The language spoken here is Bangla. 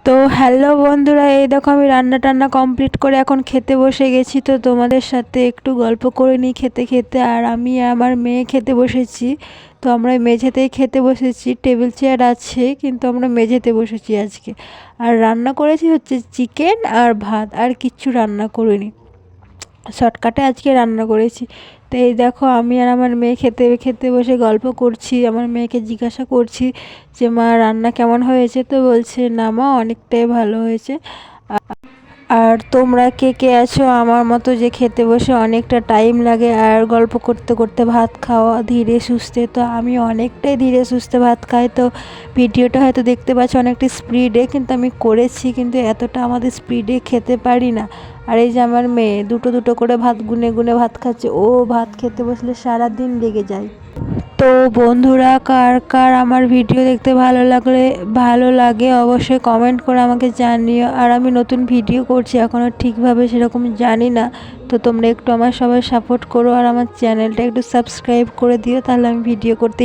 তো হ্যালো বন্ধুরা, এই দেখো আমি রান্না টান্না কমপ্লিট করে এখন খেতে বসে গেছি। তো তোমাদের সাথে একটু গল্প করে নিই খেতে খেতে। আর আমি আর আমার মেয়ে খেতে বসেছি। তো আমরা মেঝেতেই খেতে বসেছি, টেবিল চেয়ার আছে কিন্তু আমরা মেঝেতে বসেছি আজকে। আর রান্না করেছি হচ্ছে চিকেন আর ভাত, আর কিচ্ছু রান্না করিনি, শর্টকাটে আজকে রান্না করেছি। তো এই দেখো আমি আর আমার মেয়ে খেতে খেতে বসে গল্প করছি। আমার মেয়েকে জিজ্ঞাসা করছি যে মা রান্না কেমন হয়েছে, তো বলছে না মা অনেকটাই ভালো হয়েছে। আর তোমরা কে কে আছো আমার মতো যে খেতে বসে অনেকটা টাইম লাগে আর গল্প করতে করতে ভাত খাওয়া ধীরে সুস্থে? তো আমি অনেকটাই ধীরে সুস্থে ভাত খাই। তো ভিডিওটা হয়তো দেখতে পাচ্ছ অনেকটা স্পিডে, কিন্তু আমি করেছি, কিন্তু এতটা আমাদের স্পিডে খেতে পারি না। আর এই যে আমার মেয়ে দুটো দুটো করে ভাত গুনে গুনে ভাত খাচ্ছে, ও ভাত খেতে বসলে সারা দিন লেগে যায়। তো বন্ধুরা, কার কার আমার ভিডিও দেখতে ভালো লাগে অবশ্যই কমেন্ট করে আমাকে জানিও। আর আমি নতুন ভিডিও করছি, এখনও ঠিকভাবে সেরকম জানি না। তো তোমরা একটু আমার সবাই সাপোর্ট করো আর আমার চ্যানেলটা একটু সাবস্ক্রাইব করে দিও, তাহলে আমি ভিডিও করতে